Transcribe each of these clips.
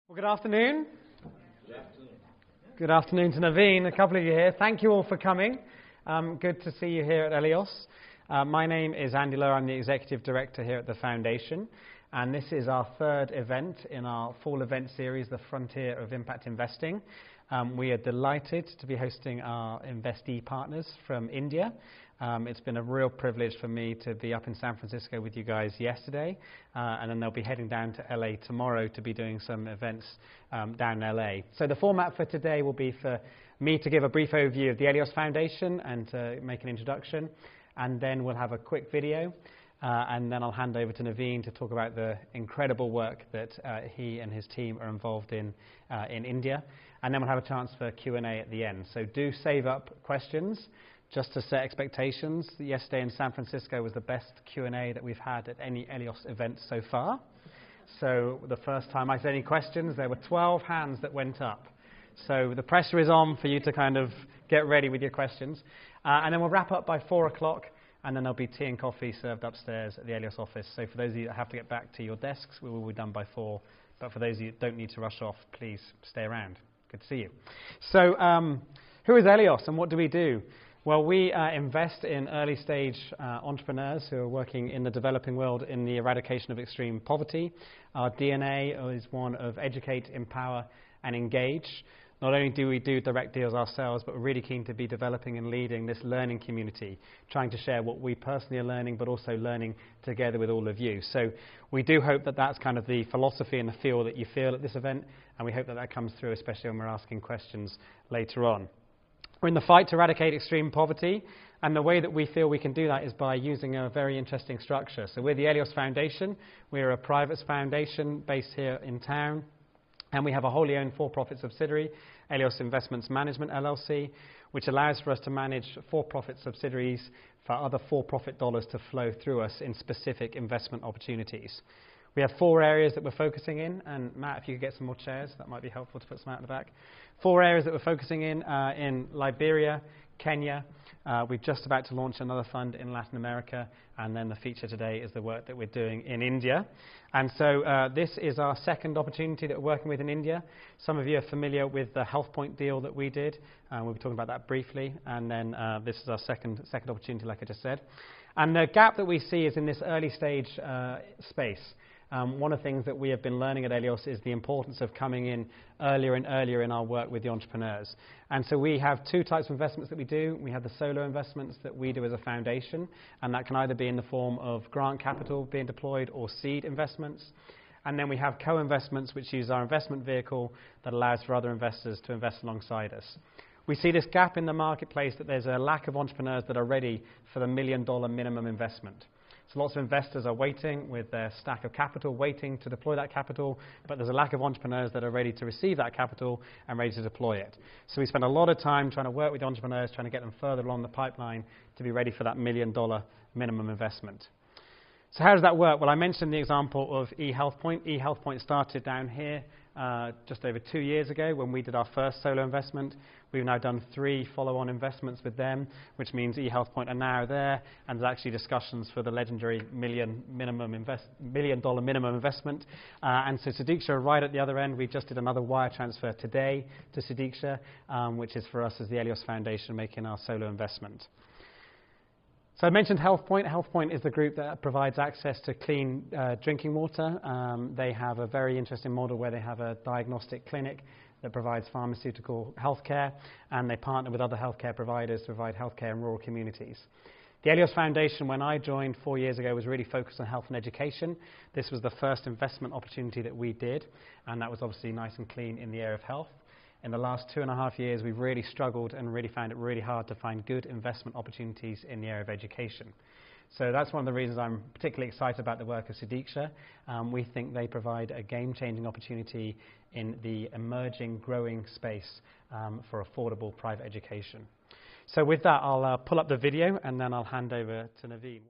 Well, good afternoon. Good afternoon to Navine, a couple of you here. Thank you all for coming. Good to see you here at Elios. My name is Andy Lowe. I'm the Executive Director here at the Foundation. And this is our third event in our fall event series, The Frontier of Impact Investing. We are delighted to be hosting our investee partners from India. It's been a real privilege for me to be up in San Francisco with you guys yesterday, and then they'll be heading down to LA tomorrow to be doing some events down in LA. So the format for today will be for me to give a brief overview of the Elios Foundation and to make an introduction, and then we'll have a quick video, and then I'll hand over to Navine to talk about the incredible work that he and his team are involved in India, and then we'll have a chance for Q&A at the end. So do save up questions. Just to set expectations, yesterday in San Francisco was the best Q&A that we've had at any Elios event so far. So the first time I said any questions, there were 12 hands that went up. So the pressure is on for you to kind of get ready with your questions. And then we'll wrap up by 4 o'clock, and then there'll be tea and coffee served upstairs at the Elios office. So for those of you that have to get back to your desks, we will be done by 4. But for those of you that don't need to rush off, please stay around. Good to see you. So who is Elios and what do we do? Well, we invest in early-stage entrepreneurs who are working in the developing world in the eradication of extreme poverty. Our DNA is one of educate, empower, and engage. Not only do we do direct deals ourselves, but we're really keen to be developing and leading this learning community, trying to share what we personally are learning, but also learning together with all of you. So we do hope that that's kind of the philosophy and the feel that you feel at this event, and we hope that that comes through, especially when we're asking questions later on. We're in the fight to eradicate extreme poverty, and the way that we feel we can do that is by using a very interesting structure. So we're the Elios Foundation. We're a private foundation based here in town, and we have a wholly owned for-profit subsidiary, Elios Investments Management LLC, which allows for us to manage for-profit subsidiaries for other for-profit dollars to flow through us in specific investment opportunities. We have 4 areas that we're focusing in, and Matt, if you could get some more chairs, that might be helpful to put some out in the back. 4 areas that we're focusing in Liberia, Kenya. We're just about to launch another fund in Latin America, and then the feature today is the work that we're doing in India. And so this is our second opportunity that we're working with in India. Some of you are familiar with the HealthPoint deal that we did. We'll be talking about that briefly, and then this is our second opportunity, like I just said. And the gap that we see is in this early stage space. One of the things that we have been learning at Elios is the importance of coming in earlier and earlier in our work with the entrepreneurs. And so we have 2 types of investments that we do. We have the solo investments that we do as a foundation, and that can either be in the form of grant capital being deployed or seed investments. And then we have co-investments, which use our investment vehicle that allows for other investors to invest alongside us. We see this gap in the marketplace that there's a lack of entrepreneurs that are ready for the $1 million minimum investment. So lots of investors are waiting with their stack of capital, waiting to deploy that capital, but there's a lack of entrepreneurs that are ready to receive that capital and ready to deploy it. So we spend a lot of time trying to work with entrepreneurs, trying to get them further along the pipeline to be ready for that $1 million minimum investment. So how does that work? Well, I mentioned the example of eHealthPoint. eHealthPoint started down here just over 2 years ago when we did our first solo investment. We've now done 3 follow-on investments with them, which means eHealthPoint are now there, and there's actually discussions for the legendary $1 million minimum investment. And so Sudiksha are right at the other end. We just did another wire transfer today to Sudiksha, which is for us as the Elios Foundation making our solo investment. So I mentioned HealthPoint. HealthPoint is the group that provides access to clean drinking water. They have a very interesting model where they have a diagnostic clinic that provides pharmaceutical healthcare, and they partner with other healthcare providers to provide healthcare in rural communities. The Elios Foundation, when I joined 4 years ago, was really focused on health and education. This was the first investment opportunity that we did, and that was obviously nice and clean in the area of health. In the last 2.5 years, we've really struggled and really found it really hard to find good investment opportunities in the area of education. So that's one of the reasons I'm particularly excited about the work of Sudiksha. We think they provide a game-changing opportunity in the emerging, growing space for affordable private education. So with that, I'll pull up the video, and then I'll hand over to Navine.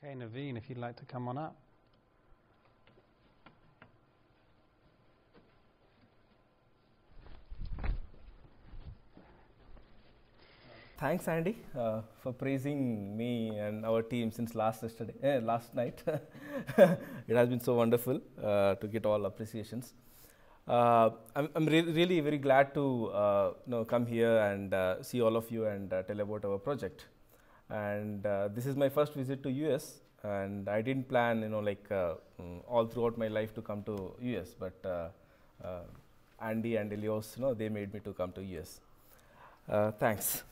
Okay, Navine, if you'd like to come on up. Thanks, Andy, for praising me and our team since last night. It has been so wonderful to get all appreciations. I'm really very glad to come here and see all of you and tell about our project. And this is my first visit to US, and I didn't plan all throughout my life to come to US, but Andy and Elios, they made me to come to US. Thanks.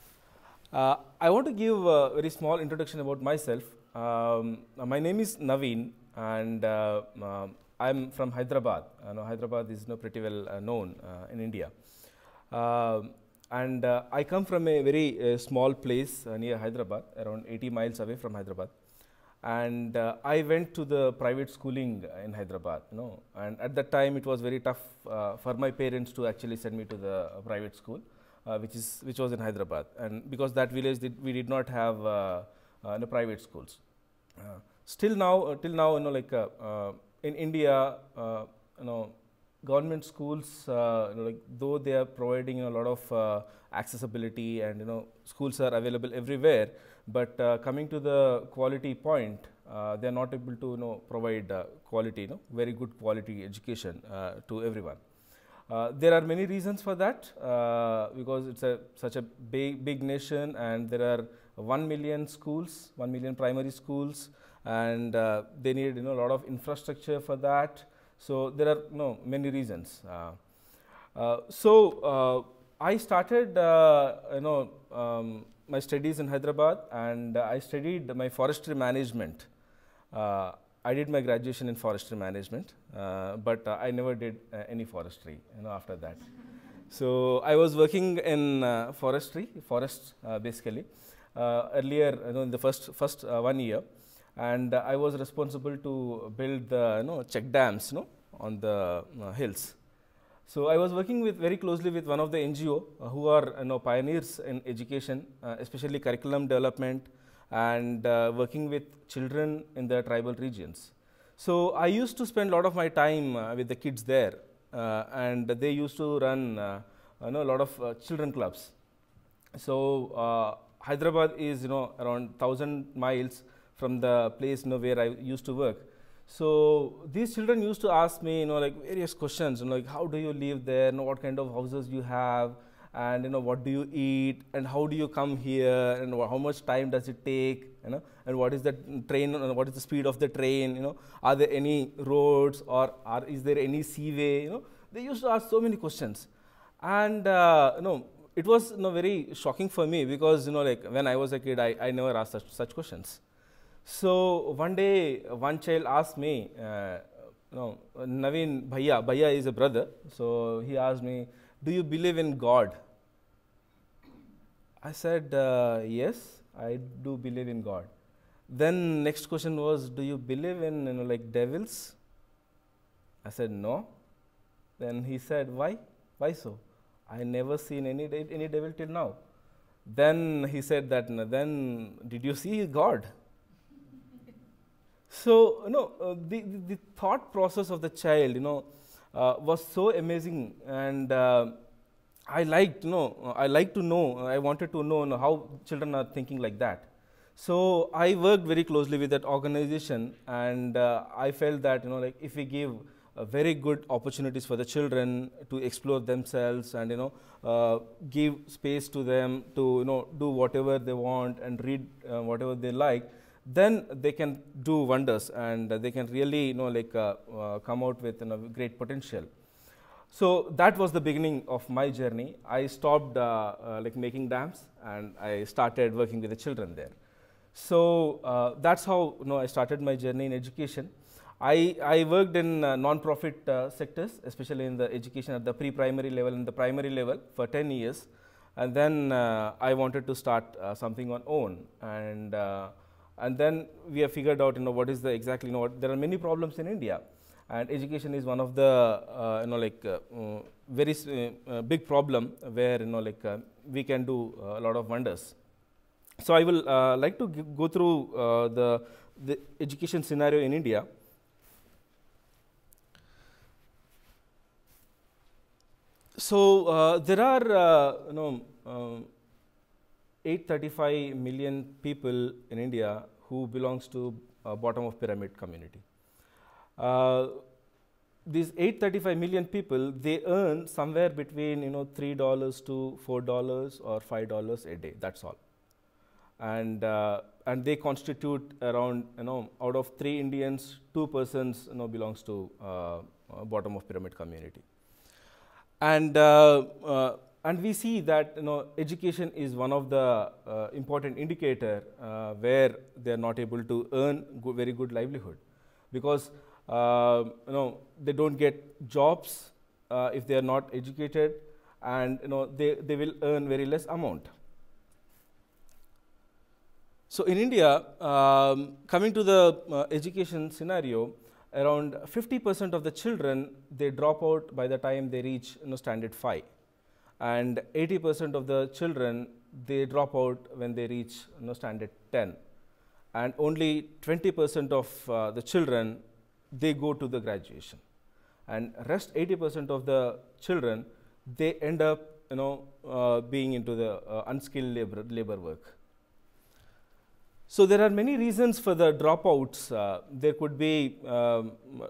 I want to give a very small introduction about myself. My name is Navine, and I'm from Hyderabad. Hyderabad is pretty well known in India. And I come from a very small place near Hyderabad, around 80 miles away from Hyderabad. And I went to the private schooling in Hyderabad, and at that time it was very tough for my parents to actually send me to the private school. Which was in Hyderabad, and because that village we did not have no private schools. Till now, in India, government schools, though they are providing a lot of accessibility and schools are available everywhere, but coming to the quality point, they are not able to provide quality, very good quality education to everyone. There are many reasons for that, because it's such a big nation, and there are 1 million schools, 1 million primary schools, and they need a lot of infrastructure for that. So there are many reasons. I started my studies in Hyderabad, and I studied my forestry management. I did my graduation in forestry management, but I never did any forestry after that. So I was working in forests basically, earlier in the first 1 year, and I was responsible to build the check dams on the hills. So I was working very closely with one of the NGO who are pioneers in education, especially curriculum development, and working with children in the tribal regions. So I used to spend a lot of my time with the kids there, and they used to run a lot of children clubs. So Hyderabad is around 1,000 miles from the place where I used to work. So these children used to ask me various questions, like how do you live there, what kind of houses you have, and what do you eat, and how do you come here, and how much time does it take, and what is the train, what is the speed of the train, are there any roads, or is there any seaway, they used to ask so many questions. And it was very shocking for me, because when I was a kid, I never asked such questions. So one day one child asked me, Navine, Bhaiya is a brother, so he asked me, do you believe in God? I said, yes, I do believe in God. Then next question was, do you believe in devils? I said, no. Then he said, why? Why so? I never seen any devil till now. Then he said that, then did you see God? So the thought process of the child was so amazing, and I wanted to know how children are thinking like that. So I worked very closely with that organization, and I felt that if we give very good opportunities for the children to explore themselves, and give space to them to do whatever they want and read whatever they like, then they can do wonders, and they can really come out with great potential. So that was the beginning of my journey. I stopped making dams, and I started working with the children there. So that's how I started my journey in education. I worked in non-profit sectors, especially in the education at the pre-primary level and the primary level for 10 years. And then I wanted to start something on own. And then we have figured out what is the exactly, there are many problems in India. And education is one of the very big problem where we can do a lot of wonders. So I will like to go through the the education scenario in India. So there are 835 million people in India who belongs to bottom of pyramid community. These 835 million people, they earn somewhere between $3 to $4 or $5 a day. That's all, and they constitute around out of 3 Indians, 2 persons belongs to bottom of pyramid community. And we see that education is one of the important indicator where they are not able to earn very good livelihood, because they don't get jobs if they are not educated, and they will earn very less amount. So in India, coming to the education scenario, around 50% of the children, they drop out by the time they reach standard 5, and 80% of the children, they drop out when they reach standard 10, and only 20% of the children, they go to the graduation, and rest 80% of the children, they end up being into the unskilled labor work. So there are many reasons for the dropouts. There could be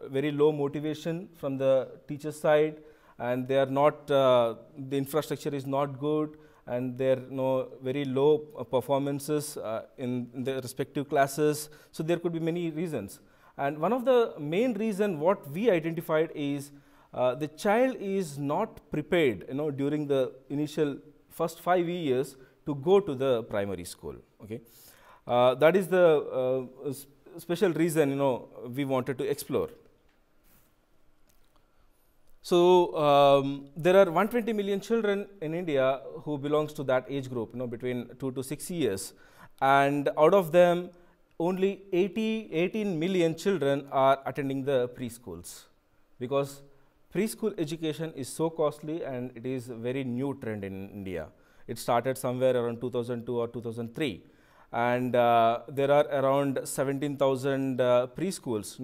very low motivation from the teacher side, and they are not the infrastructure is not good, and there are very low performances in the respective classes. So there could be many reasons. And one of the main reason what we identified is the child is not prepared during the initial first 5 years to go to the primary school. Okay, that is the special reason we wanted to explore. So there are 120 million children in India who belongs to that age group, between 2 to 6 years, and out of them only 18 million children are attending the preschools, because preschool education is so costly and it is a very new trend in India. It started somewhere around 2002 or 2003, and there are around 17,000 preschools,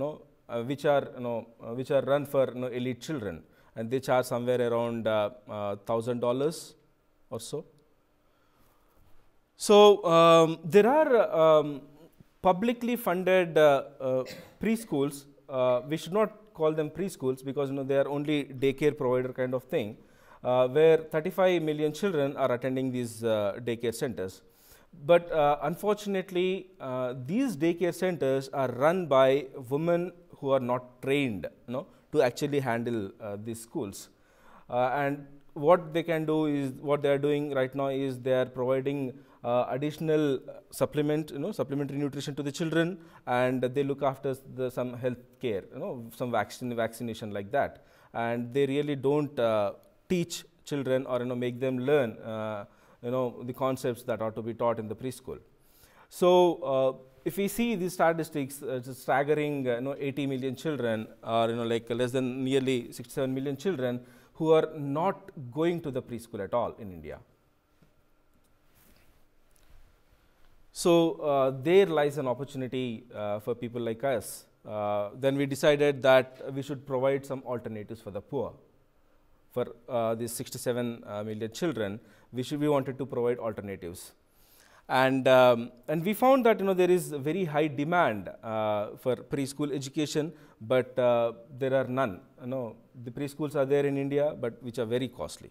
which are run for elite children, and they charge somewhere around $1,000 or so. So there are publicly funded preschools. We should not call them preschools, because they are only daycare provider kind of thing, where 35 million children are attending these daycare centers. But unfortunately, these daycare centers are run by women who are not trained to actually handle these schools. And what they can do is, what they are doing right now is they are providing additional supplementary nutrition to the children, and they look after some health care, some vaccination like that, and they really don't teach children or make them learn the concepts that are to be taught in the preschool. So if we see these statistics, it's a staggering 80 million children, or like less than nearly 67 million children who are not going to the preschool at all in India. So there lies an opportunity for people like us. Then we decided that we should provide some alternatives for the poor. For these 67 million children, we wanted to provide alternatives. And we found that there is very high demand for preschool education, but there are none. The preschools are there in India, but which are very costly.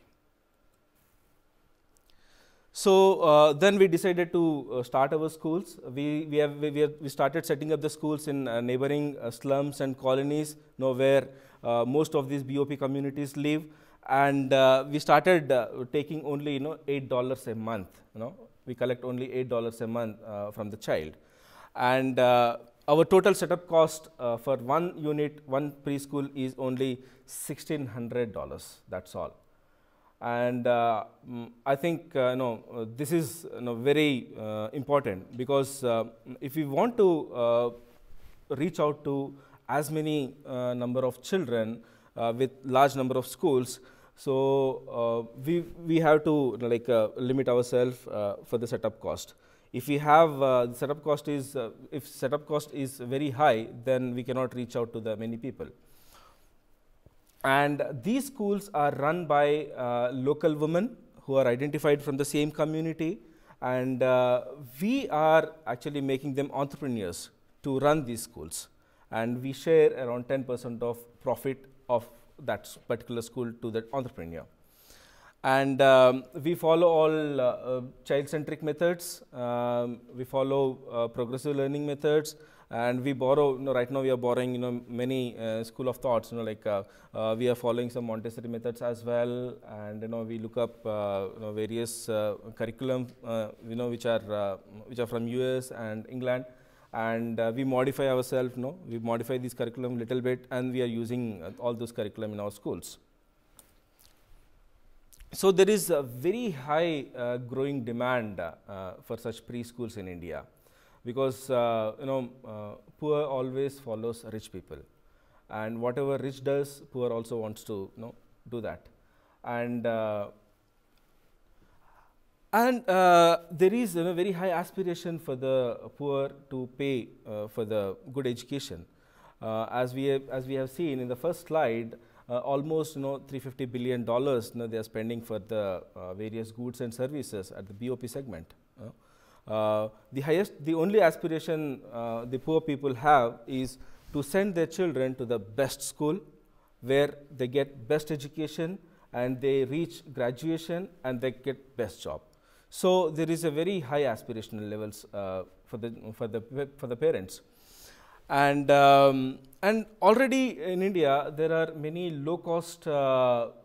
So then we decided to start our schools. We started setting up the schools in neighboring slums and colonies, where most of these BOP communities live, and we started taking only $8 a month. We collect only $8 a month from the child, and our total setup cost for one unit, one preschool, is only $1,600. That's all. And I think this is very important, because if we want to reach out to as many number of children with large number of schools, so we have to limit ourselves for the setup cost. If we have the setup cost is, if setup cost is very high, then we cannot reach out to the many people. And these schools are run by local women who are identified from the same community, and we are actually making them entrepreneurs to run these schools, and we share around 10% of profit of that particular school to that entrepreneur. And we follow all child-centric methods, we follow progressive learning methods, and we borrow, right now we are borrowing, many school of thoughts, like we are following some Montessori methods as well, and we look up various curriculum, which are from US and England, and we modify ourselves, we modify this curriculum little bit, and we are using all those curriculum in our schools. So there is a very high growing demand for such preschools in India, because poor always follows rich people, and whatever rich does, poor also wants to do that. And there is very high aspiration for the poor to pay for the good education. As we have seen in the first slide, almost $350 billion they are spending for the various goods and services at the BOP segment. The only aspiration the poor people have is to send their children to the best school, where they get best education and they reach graduation and they get best job. So there is a very high aspirational levels for the parents. And already in India there are many low cost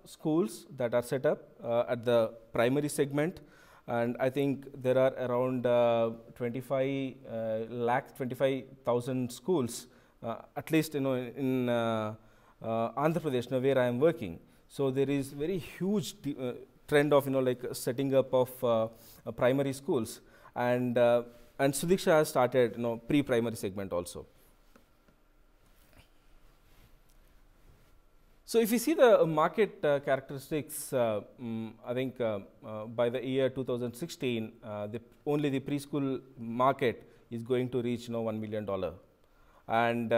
schools that are set up at the primary segment, and I think there are around 25,000 schools at least in Andhra Pradesh, where I am working. So there is very huge trend of like setting up of primary schools, and Sudiksha has started pre-primary segment also. So if you see the market characteristics, I think by the year 2016, only the preschool market is going to reach $1 million, and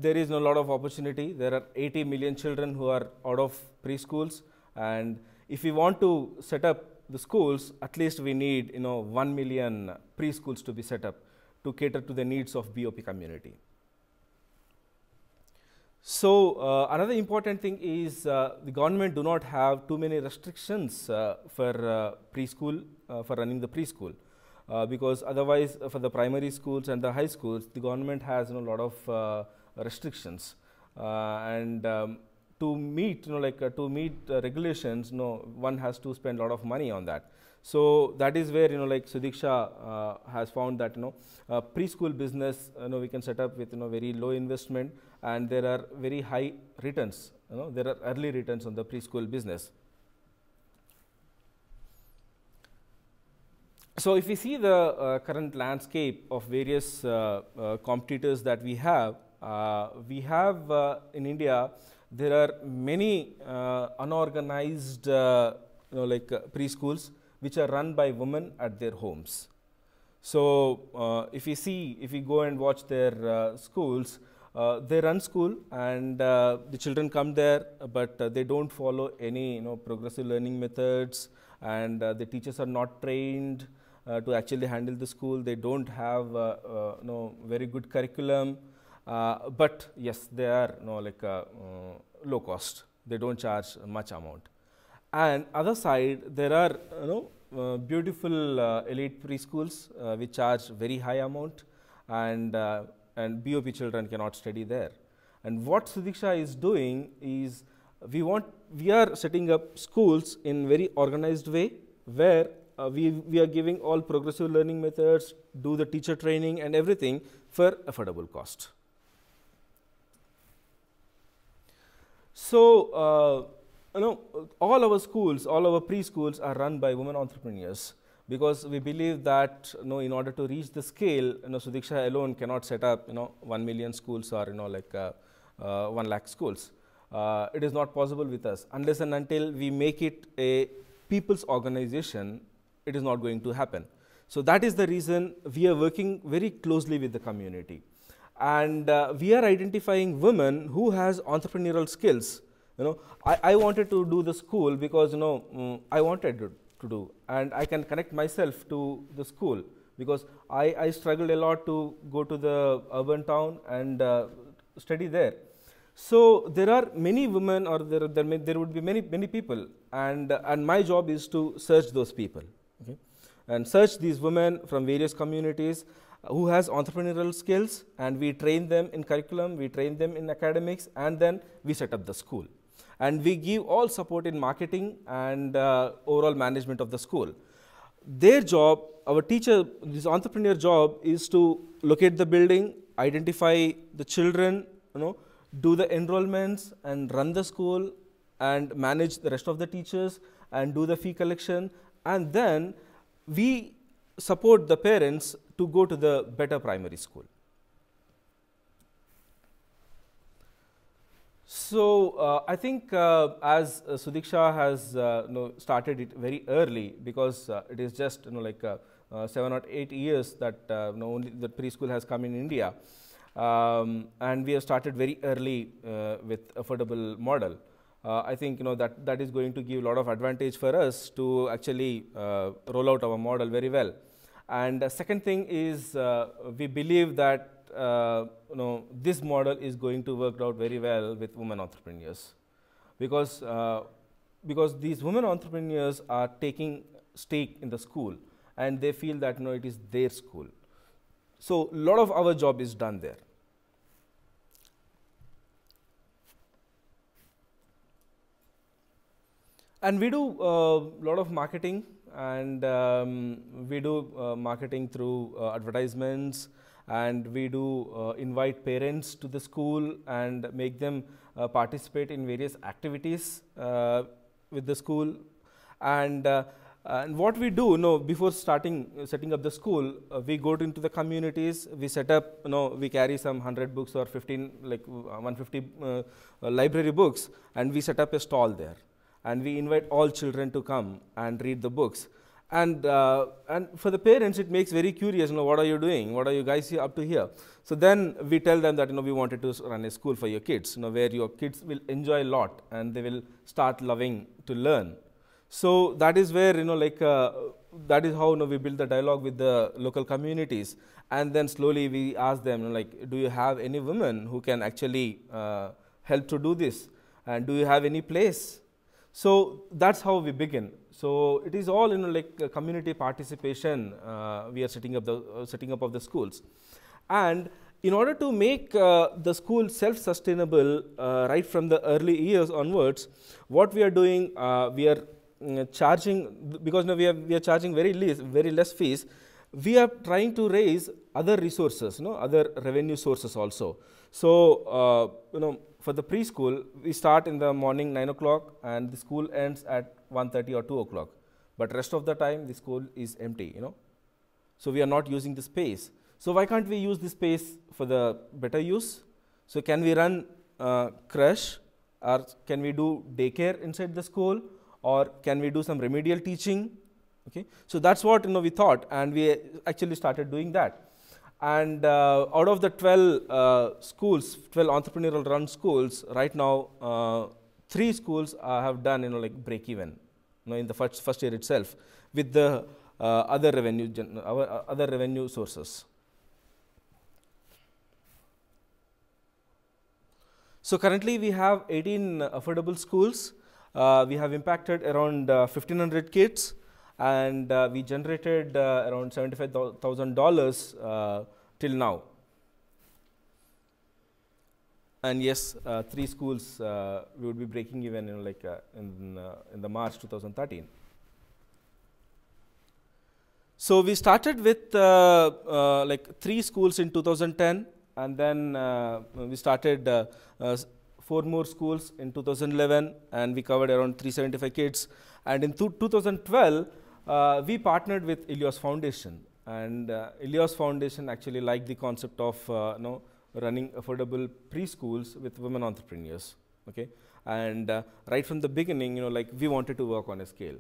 there is a lot of opportunity. There are 80 million children who are out of preschools, and if we want to set up the schools, at least we need 1 million preschools to be set up to cater to the needs of BOP community. So another important thing is the government do not have too many restrictions for preschool, for running the preschool, because otherwise for the primary schools and the high schools, the government has a lot of restrictions, and to meet regulations, one has to spend a lot of money on that. So that is where like Sudiksha has found that preschool business we can set up with very low investment, and there are very high returns. There are early returns on the preschool business. So if we see the current landscape of various competitors that we have in India, there are many unorganized preschools which are run by women at their homes. So if we go and watch their schools, they run school, and the children come there, but they don't follow any progressive learning methods, and the teachers are not trained to actually handle the school. They don't have very good curriculum, but yes, they are low cost. They don't charge much amount. And other side, there are beautiful elite preschools which charge very high amount, and BOP children cannot study there. And what Sudiksha is doing is we are setting up schools in very organized way, where we are giving all progressive learning methods, do the teacher training and everything for affordable cost. So all our schools, all our preschools are run by women entrepreneurs, because we believe that in order to reach the scale, Sudiksha alone cannot set up 1 million schools or 1 lakh schools. It is not possible with us unless and until we make it a people's organization it is not going to happen. So that is the reason we are working very closely with the community. And we are identifying women who has entrepreneurial skills. I wanted to do the school because I wanted to do, and I can connect myself to the school because I struggled a lot to go to the urban town and study there. So there are many women, or there would be many people, and my job is to search those people, okay, and search these women from various communities who has entrepreneurial skills, and we train them in curriculum, we train them in academics, and then we set up the school. And we give all support in marketing and overall management of the school. Their job, our teacher, this entrepreneur job, is to locate the building, identify the children, do the enrollments and run the school and manage the rest of the teachers and do the fee collection, and then we support the parents to go to the better primary school. So I think as Sudiksha has started it very early, because it is just 7 or 8 years that only the preschool has come in India, and we have started very early with affordable model. I think that is going to give a lot of advantage for us to actually roll out our model very well. And the second thing is we believe that this model is going to work out very well with women entrepreneurs, because these women entrepreneurs are taking stake in the school and they feel that it is their school. So a lot of our job is done there. And we do a lot of marketing, and we do marketing through advertisements, and we do invite parents to the school and make them participate in various activities with the school. And what we do, before setting up the school, we go into the communities, we set up, we carry some 100 books or 150 library books, and we set up a stall there. And we invite all children to come and read the books. And for the parents, it makes very curious, what are you doing? What are you guys up to here? So then we tell them that, we wanted to run a school for your kids, where your kids will enjoy a lot and they will start loving to learn. So that is where, that is how we build the dialogue with the local communities. And then slowly we ask them, do you have any women who can actually help to do this? And do you have any place? So that's how we begin. So it is all community participation. We are setting up of the schools, and in order to make the school self-sustainable right from the early years onwards, what we are doing, we are charging, because we are charging very less fees. We are trying to raise other resources, other revenue sources also. So for the preschool, we start in the morning 9 o'clock and the school ends at 1:30 or 2 o'clock. But rest of the time, the school is empty, So we are not using the space. So why can't we use the space for the better use? So can we run crash, or can we do daycare inside the school, or can we do some remedial teaching? Okay. So that's what we thought, and we actually started doing that. And out of the 12 schools, 12 entrepreneurial run schools, right now 3 schools have done break even, in the first year itself, with the other revenue sources. So currently we have 18 affordable schools. We have impacted around 1,500 kids. And we generated around $75,000 till now. And yes, 3 schools we would be breaking even in the March 2013. So we started with 3 schools in 2010, and then we started 4 more schools in 2011, and we covered around 375 kids. And in 2012. We partnered with Elios Foundation, and Elios Foundation actually liked the concept of running affordable preschools with women entrepreneurs. Okay, and right from the beginning, we wanted to work on a scale.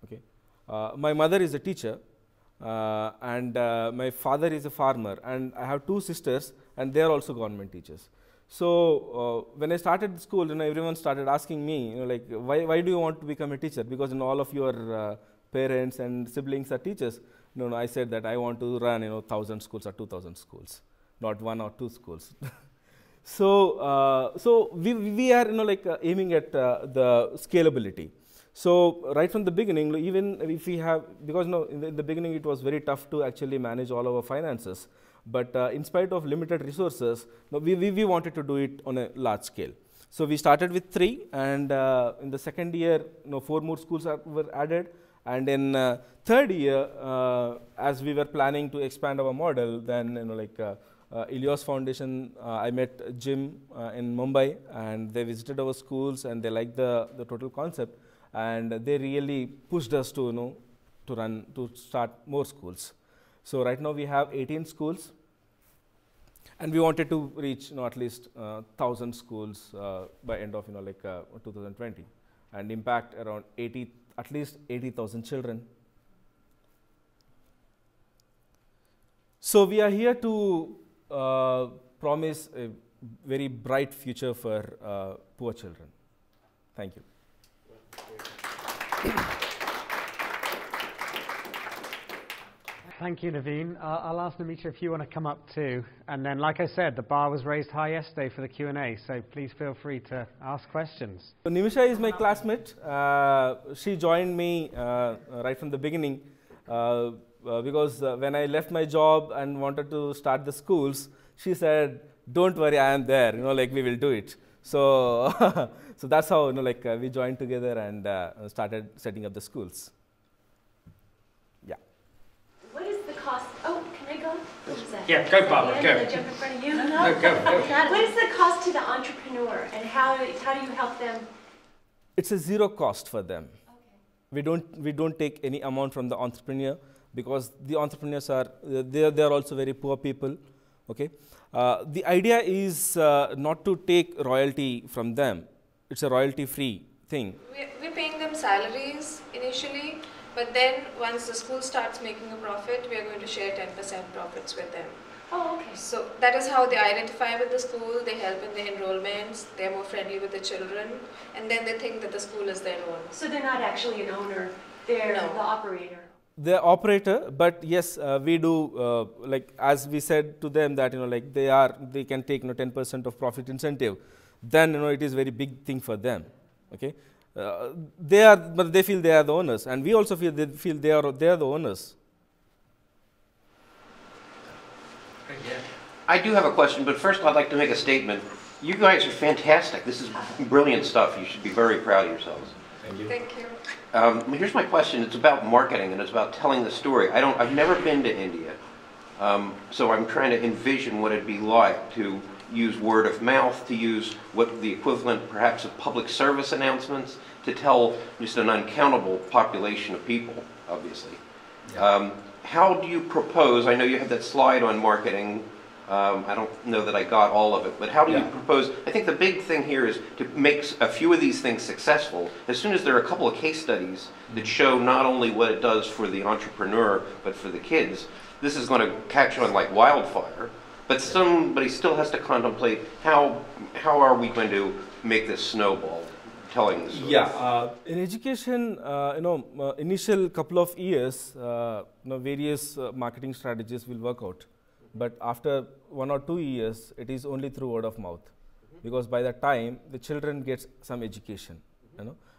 Okay, My mother is a teacher, and my father is a farmer, and I have two sisters, and they are also government teachers. So when I started school, everyone started asking me, like, why do you want to become a teacher? Because all of your parents and siblings are teachers. No, I said that I want to run 1,000 schools or 2,000 schools, not 1 or 2 schools. So we are aiming at the scalability. So right from the beginning, even if we have, because in the beginning it was very tough to actually manage all our finances. But in spite of limited resources, we wanted to do it on a large scale. So we started with 3, and in the second year, 4 more schools were added. And in third year, as we were planning to expand our model, then Elios Foundation, I met Jim in Mumbai, and they visited our schools, and they liked the total concept, and they really pushed us to start more schools. So right now we have 18 schools, and we wanted to reach at least 1,000 schools by end of 2020, and impact around at least 80,000 children. So we are here to promise a very bright future for poor children. Thank you. Thank you, Navine. I'll ask Namisha if you want to come up too. And then, like I said, the bar was raised high yesterday for the Q&A, so please feel free to ask questions. So Nimisha is my classmate. She joined me right from the beginning because when I left my job and wanted to start the schools, she said, "Don't worry, I am there. We will do it." So, so that's how we joined together and started setting up the schools. Yeah, go, Barbara, go. Jump in front of you? No, go. What is the cost to the entrepreneur, and how do you help them? It's a zero cost for them. Okay. We don't take any amount from the entrepreneur, because the entrepreneurs are they are also very poor people. Okay, the idea is not to take royalty from them. It's a royalty-free thing. We're paying them salaries initially. But then, once the school starts making a profit, we are going to share 10% profits with them. Oh, okay. So that is how they identify with the school. They help in the enrollments. They're more friendly with the children, and then they think that the school is their own. So they're not actually an owner. They're the operator. The operator, but yes, we do as we said to them that they can take 10% of profit incentive. Then it is very big thing for them. Okay. But they feel they are the owners, and we also feel they are the owners. I do have a question, but first I'd like to make a statement. You guys are fantastic. This is brilliant stuff. You should be very proud of yourselves. Thank you. Thank you. Here's my question. It's about marketing, and it's about telling the story. I've never been to India, so I'm trying to envision what it'd be like to use word of mouth, to use what the equivalent perhaps of public service announcements, to tell just an uncountable population of people, obviously. Yeah. How do you propose, I know you have that slide on marketing, I don't know that I got all of it, but how do you propose, I think the big thing here is to make a few of these things successful. As soon as there are a couple of case studies that show not only what it does for the entrepreneur, but for the kids, this is going to catch on like wildfire. But somebody still has to contemplate how are we going to make this snowball, telling the story. Yeah, in education, initial couple of years, various marketing strategies will work out. But after 1 or 2 years, it is only through word of mouth, because by that time the children get some education,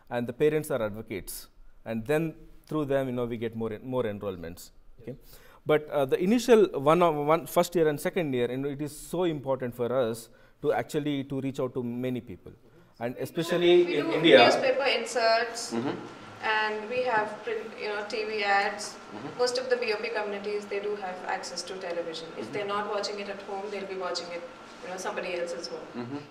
and the parents are advocates, and then through them, we get more enrollments. Okay. But the initial first year and second year, it is so important for us to actually reach out to many people, and especially in India. Newspaper inserts, and we have TV ads. Most of the BOP communities, they do have access to television. If they're not watching it at home, they'll be watching it somebody else's home.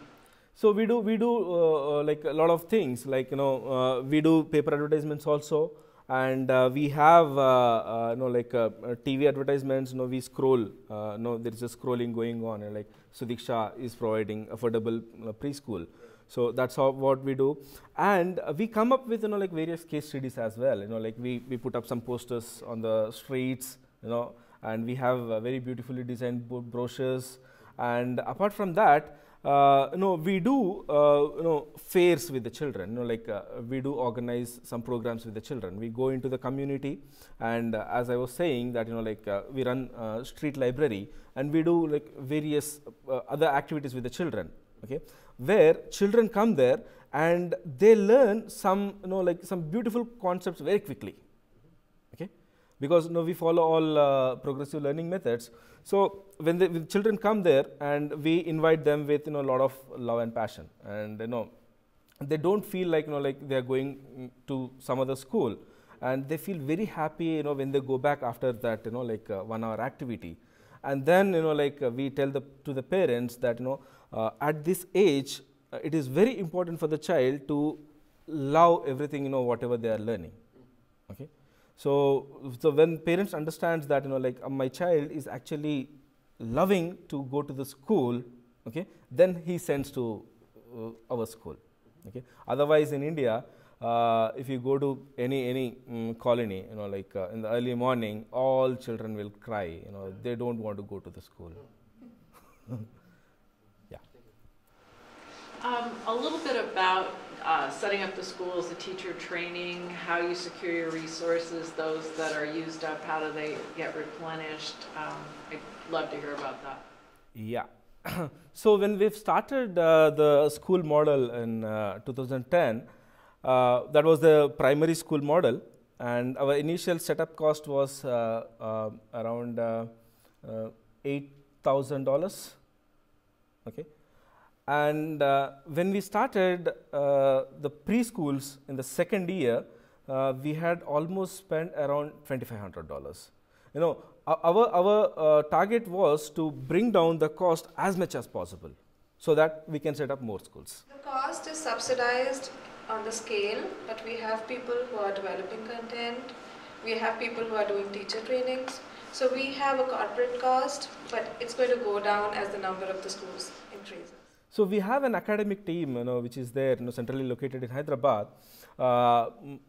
So we do like a lot of things, like we do paper advertisements also. And we have like TV advertisements. We scroll. There is a scrolling going on. Like Sudiksha is providing affordable preschool. So that's how what we do, and we come up with like various case studies as well. Like we put up some posters on the streets, and we have very beautifully designed brochures. And apart from that, we do fairs with the children. Like we do organize some programs with the children. We go into the community, and as I was saying that we run street library, and we do like various other activities with the children. Okay, where children come there and they learn some like some beautiful concepts very quickly. Okay, because we follow all progressive learning methods. So when the children come there, and we invite them with a lot of love and passion, and they don't feel like like they are going to some other school, and they feel very happy when they go back after that like 1 hour activity. And then like we tell to the parents that at this age it is very important for the child to love everything whatever they are learning. Okay, so when parents understands that like my child is actually loving to go to the school, okay, then he sends to our school. Okay, otherwise in India, if you go to any colony, like in the early morning, all children will cry. They don't want to go to the school. Yeah. A little bit about setting up the schools, the teacher training, how you secure your resources, those that are used up, how do they get replenished? I'd love to hear about that. Yeah. So when we've started the school model in 2010, that was the primary school model, and our initial setup cost was around $8,000. Okay, and when we started the preschools in the second year, we had almost spent around $2,500. Our target was to bring down the cost as much as possible, so that we can set up more schools. The cost is subsidized on the scale, but we have people who are developing content, we have people who are doing teacher trainings. So we have a corporate cost, but it's going to go down as the number of the schools increases. So we have an academic team, which is there, centrally located in Hyderabad.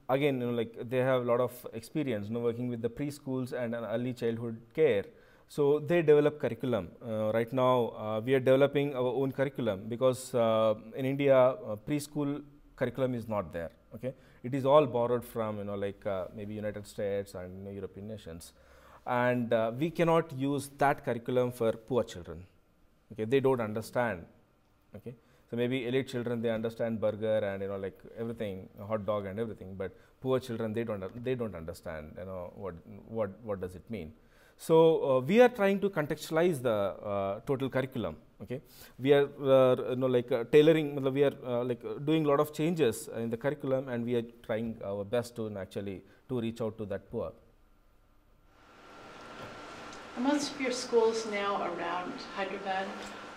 Again, like they have a lot of experience, working with the preschools and early childhood care. So they develop curriculum. Right now, we are developing our own curriculum, because in India, preschool curriculum is not there. Okay, it is all borrowed from like maybe United States and European nations, and we cannot use that curriculum for poor children. Okay, they don't understand. Okay, so maybe elite children, they understand burger and like everything, hot dog and everything, but poor children, they don't understand what does it mean. So we are trying to contextualize the total curriculum. Okay, we are like tailoring. We are like doing a lot of changes in the curriculum, and we are trying our best to actually to reach out to that poor. Are most of your schools now around Hyderabad?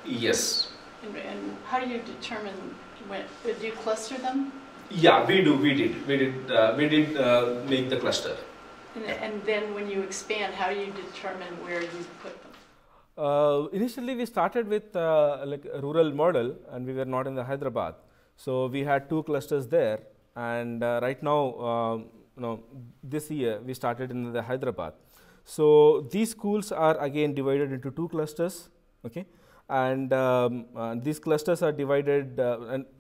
Yes. And how do you determine when? Do you cluster them? Yeah, we do. We did make the cluster. And then when you expand, how do you determine where you put them? Initially, we started with like a rural model, and we were not in the Hyderabad. So we had 2 clusters there, and right now, this year we started in the Hyderabad. So these schools are again divided into 2 clusters. Okay, and these clusters are divided,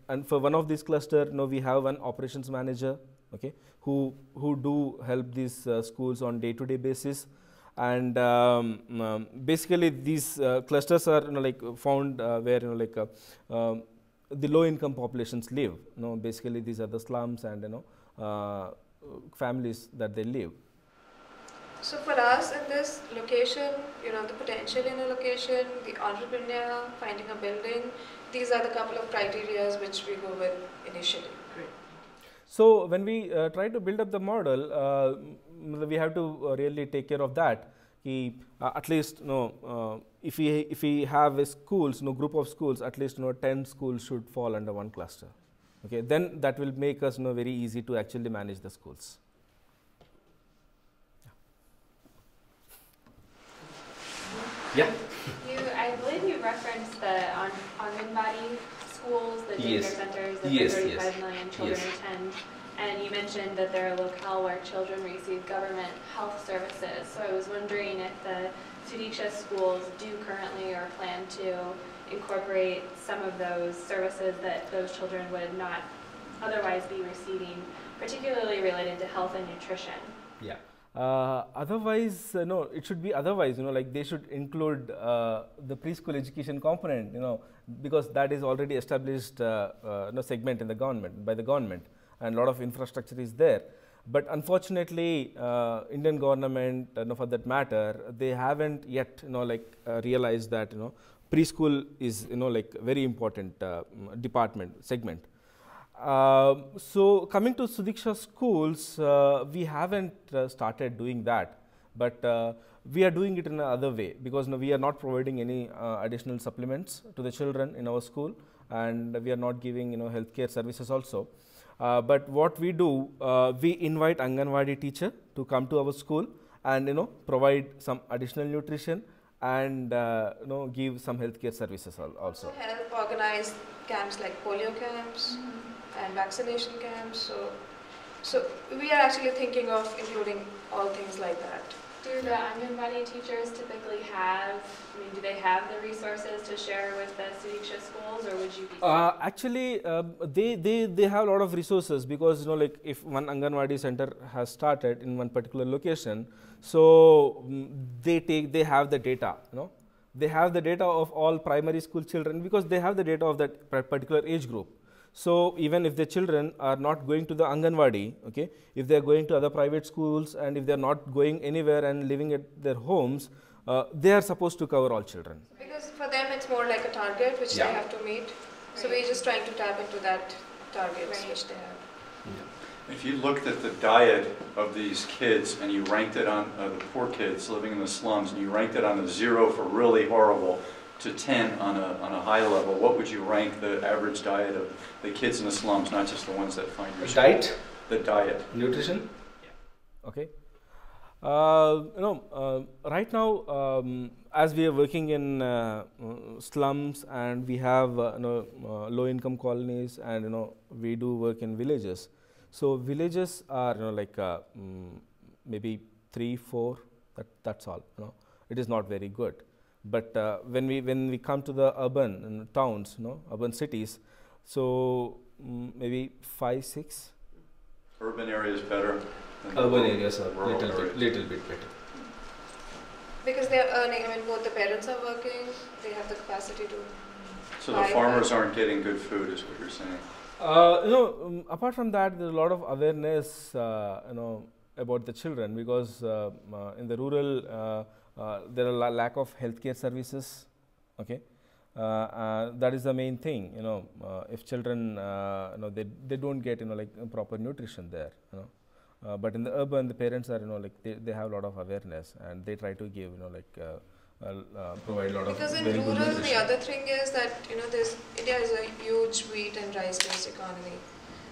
and for one of these cluster, we have an operations manager. Okay, who do help these schools on day-to-day basis, and basically these clusters are like found where like the low-income populations live. Basically these are the slums and families that they live. So for us in this location, the potential in a location, the entrepreneur, finding a building, these are the couple of criteria which we go with initially. Great. So when we try to build up the model, we have to really take care of that. At least if we have a schools, group of schools, at least 10 schools should fall under one cluster. Okay, then that will make us very easy to actually manage the schools. Yeah. I believe you referenced the Anganwadi schools, the daycare Yes. centers that Yes, the yes. 35 million children Yes. attend. And you mentioned that they're a locale where children receive government health services. So I was wondering if the Sudiksha schools do currently or plan to incorporate some of those services that those children would not otherwise be receiving, particularly related to health and nutrition. Yeah. Otherwise, no, it should be otherwise, like they should include the preschool education component, because that is already established segment in the government, by the government, and a lot of infrastructure is there. But unfortunately, Indian government, for that matter, they haven't yet, realized that, preschool is, very important department, segment. So coming to Sudiksha schools, we haven't started doing that, but we are doing it in another way, because we are not providing any additional supplements to the children in our school, and we are not giving healthcare services also. But what we do, we invite Anganwadi teacher to come to our school and provide some additional nutrition and give some healthcare services also. Help organize camps like polio camps and vaccination camps. So we are actually thinking of including all things like that. Do the Anganwadi teachers typically have, do they have the resources to share with the Sudiksha schools, or would you be? Actually, they have a lot of resources, because if one Anganwadi center has started in one particular location, so they have the data, they have the data of all primary school children, because they have the data of that particular age group. So even if the children are not going to the Anganwadi, okay, if they are going to other private schools, and if they are not going anywhere and living at their homes, they are supposed to cover all children. Because for them it's more like a target which they have to meet. So we're just trying to tap into that target which they have. If you looked at the diet of these kids and you ranked it on the poor kids living in the slums, and you ranked it on a 0 for really horrible to 10 on a high level, what would you rank the average diet of the kids in the slums, not just the ones that find your school? Diet? The diet. Nutrition? Okay. Right now, as we are working in slums, and we have low-income colonies, and we do work in villages. So villages are maybe 3, 4. That's all. It is not very good. But when we come to the urban towns, urban cities, so maybe 5, 6. Urban areas better. Urban areas are rural little bit better. Because they are earning, both the parents are working, they have the capacity to. So the farmers aren't getting good food, is what you're saying. Apart from that, there's a lot of awareness, about the children, because in the rural, there are lack of healthcare services. Okay, that is the main thing. If children, they don't get proper nutrition there. But in the urban, the parents are they have a lot of awareness, and they try to give provide a lot because of in very good rural, nutrition. the other thing is that India is a huge wheat and rice-based economy.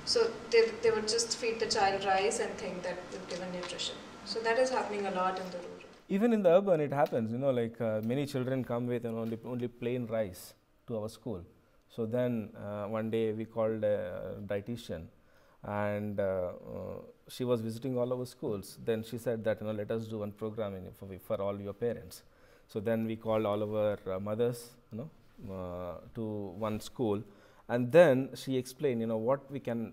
So they would just feed the child rice and think that they've given nutrition. So that is happening a lot in the rural. Even in the urban, it happens. Many children come with only plain rice to our school. So then one day we called a dietitian, and she was visiting all our schools. Then she said that let us do one program for all your parents. So then we called all our mothers, to one school, and then she explained, what we can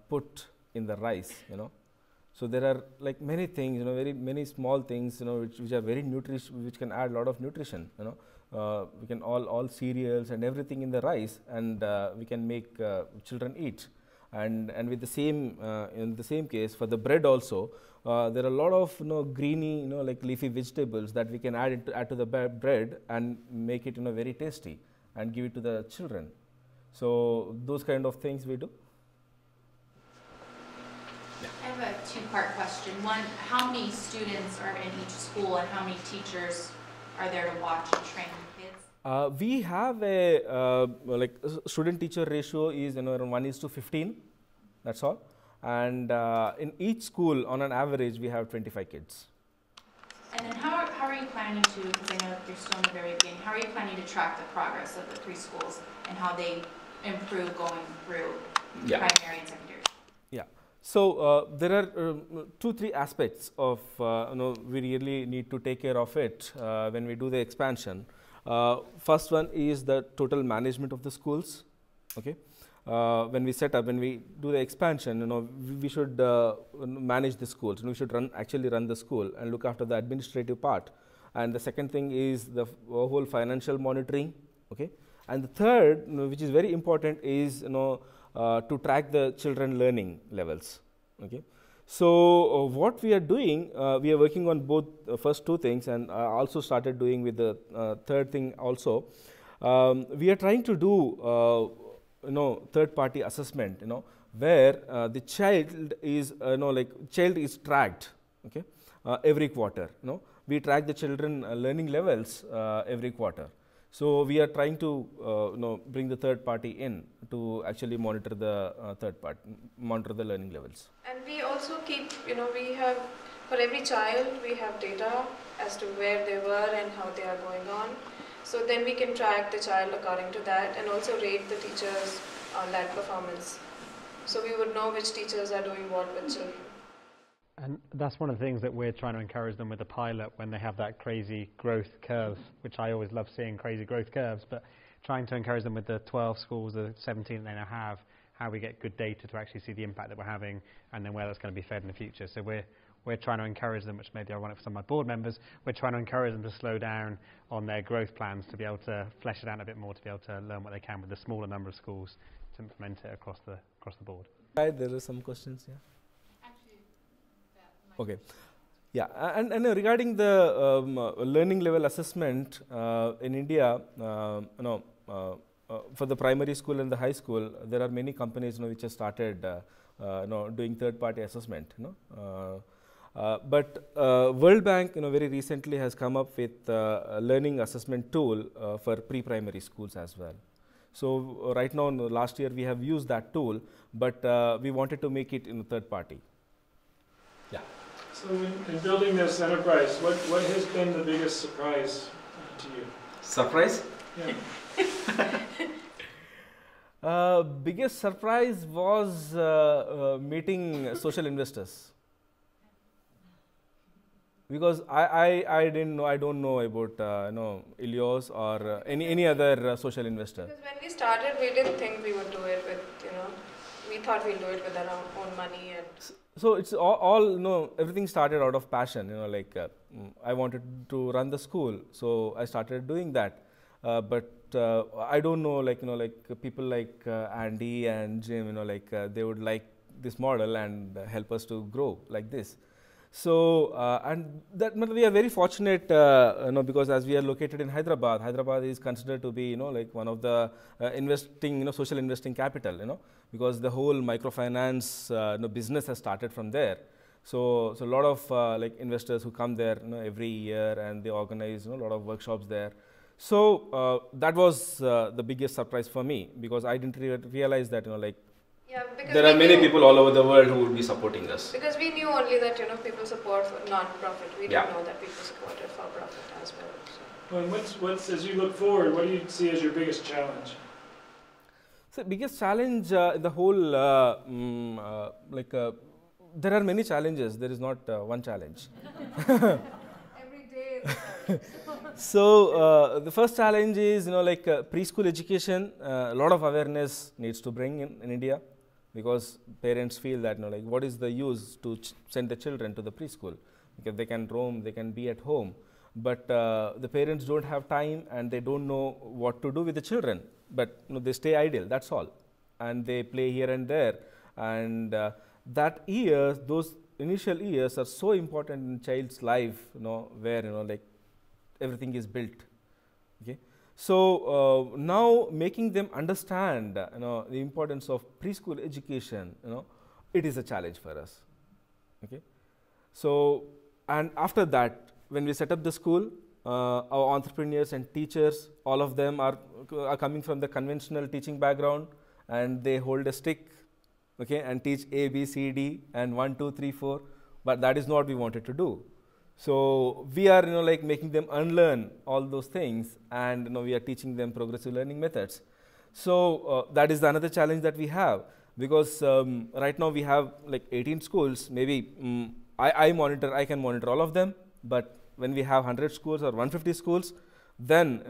put in the rice, So there are many things, very many small things, which are very which can add a lot of nutrition, we can all cereals and everything in the rice, and we can make children eat. And with the same in the same case for the bread also, there are a lot of greeny leafy vegetables that we can add to the bread and make it very tasty and give it to the children. So those kind of things we do. I have a two-part question. One, how many students are in each school, and how many teachers are there to watch and train the kids? We have a student-teacher ratio is around 1:15. That's all. And in each school, on an average, we have 25 kids. And then how are you planning to, because I know that you're still in the very beginning, how are you planning to track the progress of the preschools and how they improve going through primary and secondary? Yeah. So there are 2-3 aspects of we really need to take care of it when we do the expansion. First one is the total management of the schools. Okay. When we do the expansion, we should manage the schools. We should actually run the school and look after the administrative part. And the second thing is the whole financial monitoring. Okay. And the third, which is very important, is to track the children learning levels. Okay. So what we are doing, we are working on both first 2 things, and also started doing with the third thing also. We are trying to do third-party assessment, where the child is, child is tracked, okay, every quarter. We track the children learning levels every quarter. So we are trying to, bring the third party in to actually monitor the monitor the learning levels. And we also keep, we have, for every child, we have data as to where they were and how they are going on. So then we can track the child according to that and also rate the teachers on that performance. So we would know which teachers are doing what with children. And that's one of the things that we're trying to encourage them with the pilot when they have that crazy growth curve, which I always love seeing crazy growth curves, but trying to encourage them with the 12 schools, the 17 they now have, how we get good data to actually see the impact that we're having and then where that's going to be fed in the future. So we're trying to encourage them, which may be ironic for some of my board members, we're trying to encourage them to slow down on their growth plans to be able to flesh it out a bit more, to be able to learn what they can with the smaller number of schools to implement it across the board. Right, there are some questions, yeah. Okay. Yeah, and regarding the learning level assessment in India, for the primary school and the high school, there are many companies which have started doing third-party assessment. But World Bank very recently has come up with a learning assessment tool for pre-primary schools as well. So right now, last year we have used that tool, but we wanted to make it in a third party. Yeah. So in building this enterprise, what has been the biggest surprise to you? Surprise? Yeah. Biggest surprise was meeting social investors. Because I don't know about Elios or any other social investor. Because when we started, we didn't think we would do it with, we thought we'll do it with our own money. And so it's all everything started out of passion. I wanted to run the school, so I started doing that. But I don't know, people like Andy and Jim, they would like this model and help us to grow like this. So and that we are very fortunate, because as we are located in Hyderabad, Hyderabad is considered to be one of the investing, social investing capital, because the whole microfinance business has started from there. So a lot of investors who come there every year, and they organize a lot of workshops there. So that was the biggest surprise for me, because I didn't realize that there are many people all over the world who would be supporting us. Because we knew only that people support for non-profit. We didn't know that people supported for profit as well. So. Well, and what's as you look forward, what do you see as your biggest challenge? So biggest challenge in the whole there are many challenges. There is not one challenge. Every day. So the first challenge is preschool education. A lot of awareness needs to bring in India, because parents feel that what is the use to send the children to the preschool, because they can roam, they can be at home, but the parents don't have time and they don't know what to do with the children, but they stay idle, that's all, and they play here and there, and that years, those initial years are so important in child's life, where everything is built. Okay. So now making them understand the importance of preschool education, it is a challenge for us. Okay. So and after that, when we set up the school, our entrepreneurs and teachers, all of them are coming from the conventional teaching background, and they hold a stick, okay, and teach A, B, C, D, and 1, 2, 3, 4. But that is not what we wanted to do. So we are, like making them unlearn all those things, and we are teaching them progressive learning methods. So that is another challenge that we have, because right now we have like 18 schools. Maybe I can monitor all of them, but when we have 100 schools or 150 schools, then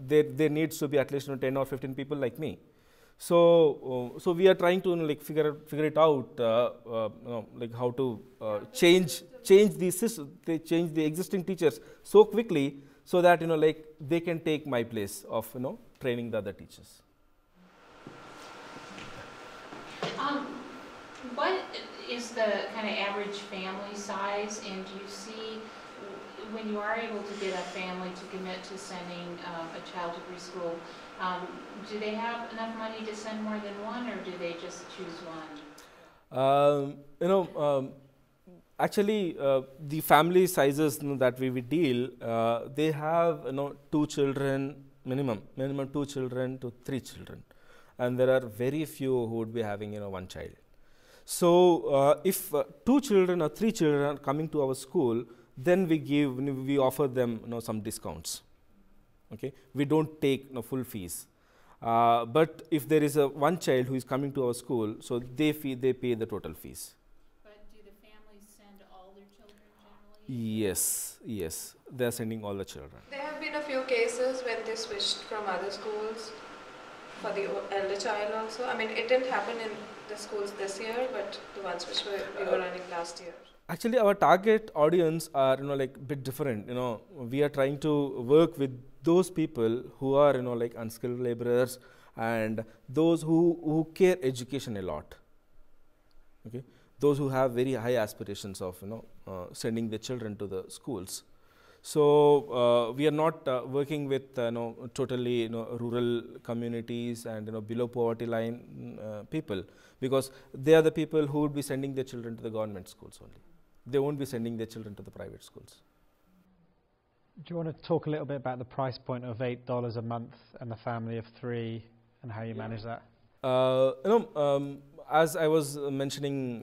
there needs to be at least 10 or 15 people like me. So so we are trying to like figure it out, like how to change the existing teachers so quickly, so that like they can take my place of training the other teachers. What is the kind of average family size, and do you see, when you are able to get a family to commit to sending a child to preschool, do they have enough money to send more than one, or do they just choose one? Actually, the family sizes that we deal, they have 2 children minimum 2 children to 3 children, and there are very few who would be having 1 child. So if 2 children or 3 children are coming to our school, then we offer them some discounts. Okay, we don't take full fees. But if there is a 1 child who is coming to our school, so they pay the total fees. But do the families send all their children generally? Yes, they are sending all the children. There have been a few cases when they switched from other schools for the elder child also. I mean, it didn't happen in the schools this year, but the ones which we were running last year. Actually, our target audience are like bit different. We are trying to work with those people who are like unskilled laborers, and those who care education a lot. Okay, those who have very high aspirations of sending their children to the schools. So we are not working with totally rural communities and below poverty line people, because they are the people who would be sending their children to the government schools only. They won't be sending their children to the private schools. Do you want to talk a little bit about the price point of $8 a month and the family of 3, and how you manage that? As I was mentioning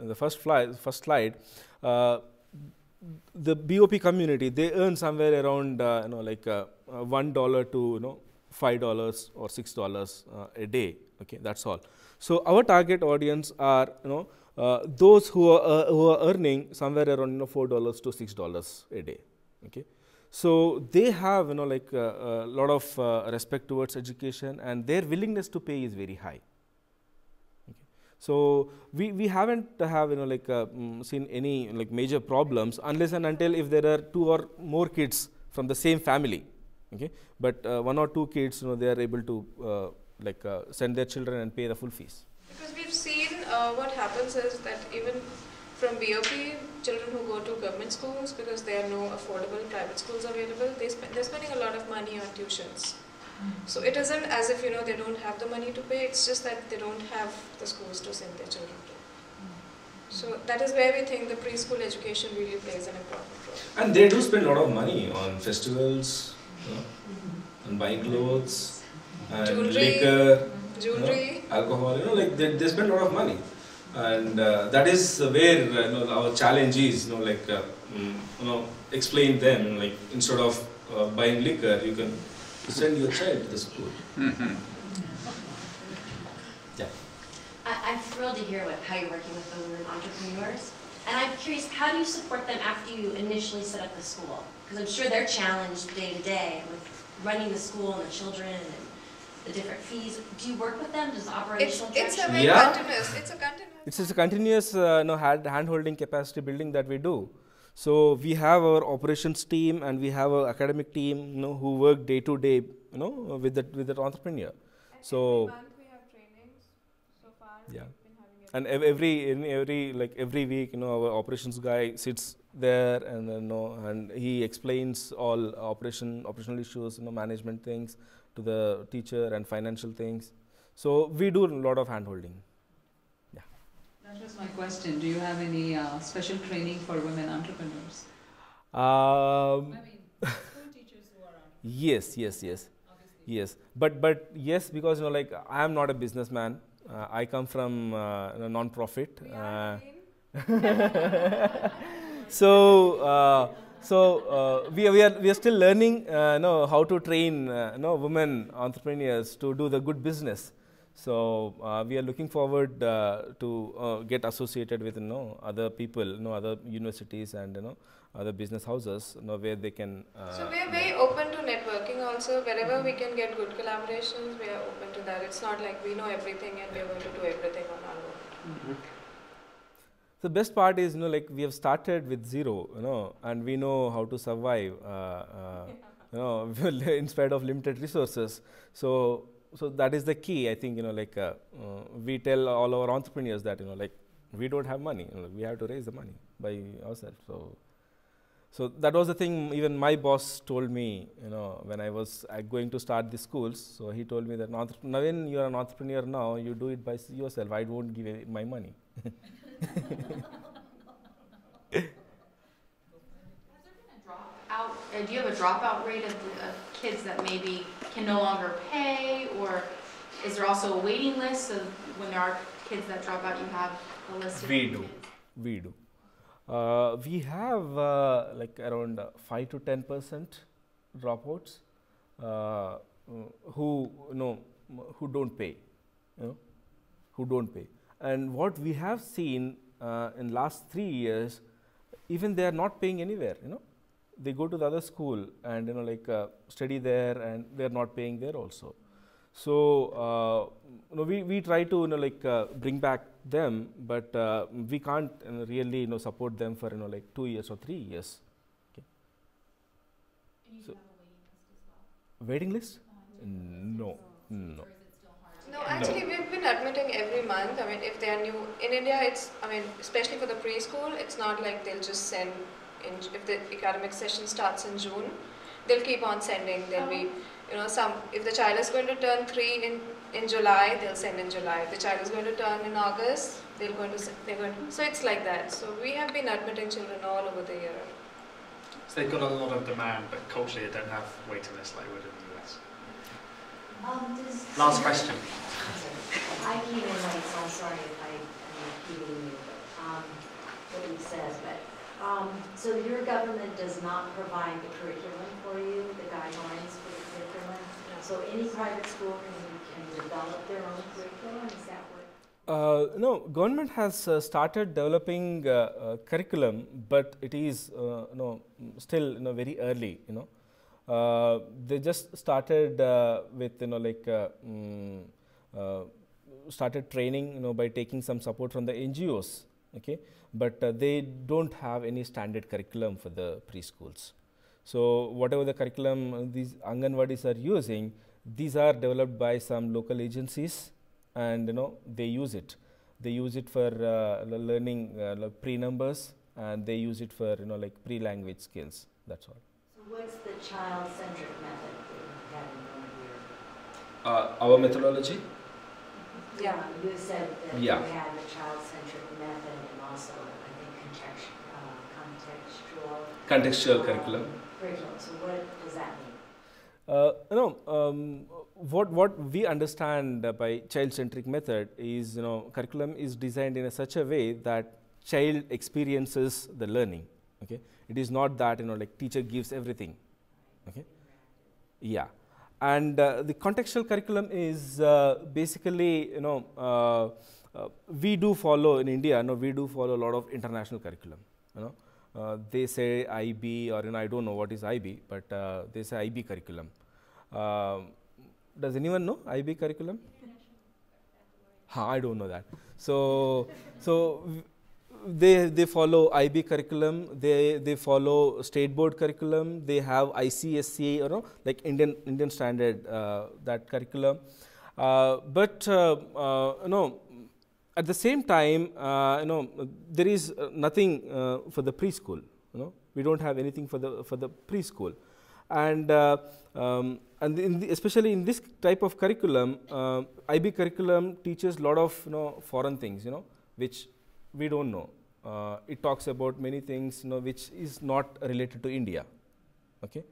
in the first slide, the BOP community, they earn somewhere around $1 to $5 or $6 a day. Okay, that's all. So our target audience are those who are earning somewhere around $4 to $6 a day. Okay, so they have a lot of respect towards education, and their willingness to pay is very high. Okay. So we haven't seen any major problems, unless and until if there are 2 or more kids from the same family. Okay, but 1 or 2 kids, they are able to send their children and pay the full fees. Because we've seen what happens is that even from BOP, children who go to government schools, because there are no affordable private schools available, they're spending a lot of money on tuitions. So it isn't as if they don't have the money to pay, it's just that they don't have the schools to send their children to. So that is where we think the preschool education really plays an important role. And they do spend a lot of money on festivals, on buying clothes, and Jewelry. liquor, Jewelry. alcohol, they spend a lot of money. And that is where our challenge is, explain them, instead of buying liquor, you can send your child to the school. Yeah. I'm thrilled to hear how you're working with the women entrepreneurs. And I'm curious, how do you support them after you initially set up the school? Because I'm sure they're challenged day to day with running the school and the children and the different fees. Do you work with them? Does operational It's a direction? very continuous. It's a continuous hand-holding capacity building that we do. So we have our operations team, and we have our academic team, who work day to day, with that entrepreneur. And so every month we have trainings. So far, yeah, we've been having and every week, our operations guy sits there, and and he explains all operational issues, management things to the teacher, and financial things. So we do a lot of hand-holding. That was my question. Do you have any special training for women entrepreneurs? School teachers who are Yes. Yes, but yes, because I am not a businessman. I come from non-profit. we are still learning how to train women entrepreneurs to do the good business. So we are looking forward to get associated with other people, other universities and other business houses, where they can. So we are very open to networking also. Wherever we can get good collaborations, we are open to that. It's not like we know everything and we are going to do everything on our own. The best part is, like we have started with zero, and we know how to survive, in spite of limited resources. So that is the key. I think, we tell all our entrepreneurs that, we don't have money. We have to raise the money by ourselves. So that was the thing. Even my boss told me, when I was going to start the schools. So he told me that, Navine, you are an entrepreneur now. You do it by yourself. I won't give my money. Do you have a dropout rate of kids that maybe can no longer pay, or is there also a waiting list of when there are kids that drop out, you have a list of We do. We have like around 5 to 10% dropouts who don't pay, who don't pay. And what we have seen in last 3 years, even they are not paying anywhere. They go to the other school and study there, and they are not paying there also. So we try to bring back them, but we can't really support them for 2 years or 3 years. Okay. And you So have a waiting list as well? waiting list? No. No, actually we've been admitting every month. I mean, if they are new in India, especially for the preschool, it's not like they'll just send in. If the academic session starts in June, they'll keep on sending. There'll be, if the child is going to turn 3 in July, they'll send in July. If the child is going to turn in August, they're going to. So it's like that. So we have been admitting children all over the year. So they've got a lot of demand, but culturally they don't have waiting lists like we would in the US. Last question. I came in late, so I'm sorry if I'm repeating you, what you said, but so your government does not provide the curriculum for you, the guidelines for the curriculum. So any private school can develop their own curriculum. Is that what? No, government has started developing curriculum, but it is still very early. They just started with started training by taking some support from the NGOs. Okay, but they don't have any standard curriculum for the preschools. So whatever the curriculum these Anganwadis are using, these are developed by some local agencies, and they use it. They use it for learning pre-numbers, and they use it for pre-language skills. That's all. So what's the child-centric method that you have in mind here? Our methodology? Yeah, you said that Yeah. you had the child-centric method and also, I think, Contextual curriculum. Curriculum. So what does that mean? What we understand by child-centric method is, curriculum is designed in such a way that child experiences the learning. Okay, it is not that teacher gives everything. Okay, yeah, and the contextual curriculum is basically we do follow in India. We do follow a lot of international curriculum. They say IB, or I don't know what is IB, but they say IB curriculum. Does anyone know IB curriculum? I don't know that. So they follow IB curriculum. They follow state board curriculum. They have ICSE, like Indian standard that curriculum. But at the same time, there is nothing for the preschool. We don't have anything for the preschool, and especially in this type of curriculum, IB curriculum teaches a lot of foreign things, which we don't know. It talks about many things, which is not related to India. Okay,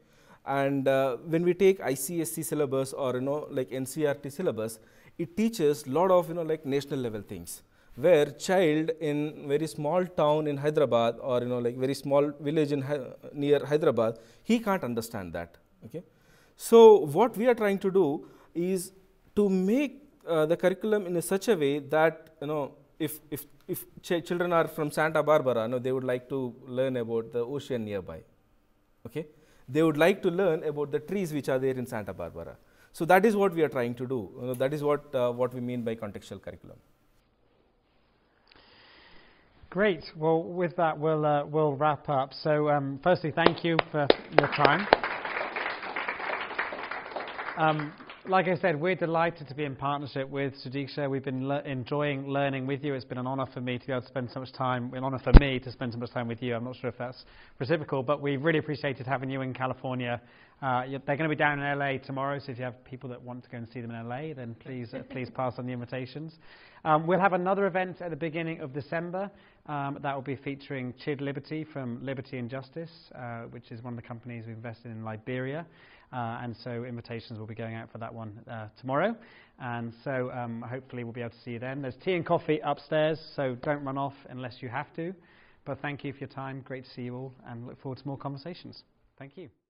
and when we take ICSE syllabus or like NCERT syllabus, it teaches a lot of like national level things, where child in very small town in Hyderabad, or like very small village in near Hyderabad, he can't understand that. Okay, so what we are trying to do is to make the curriculum in such a way that if children are from Santa Barbara, they would like to learn about the ocean nearby. Okay, they would like to learn about the trees which are there in Santa Barbara. So that is what we are trying to do. That is what we mean by contextual curriculum. Great. Well, with that, we'll wrap up. So, firstly, thank you for your time. Like I said, we're delighted to be in partnership with Sudiksha. We've been enjoying learning with you. It's been an honor for me to be able to spend so much time, an honor for me to spend so much time with you. I'm not sure if that's reciprocal, but we really appreciated having you in California. They're going to be down in LA tomorrow, so if you have people that want to go and see them in LA, then please pass on the invitations. We'll have another event at the beginning of December that will be featuring Chid Liberty from Liberty and Justice, which is one of the companies we've invested in Liberia. And so invitations will be going out for that one tomorrow. And so hopefully we'll be able to see you then. There's tea and coffee upstairs, so don't run off unless you have to. But thank you for your time. Great to see you all, and look forward to more conversations. Thank you.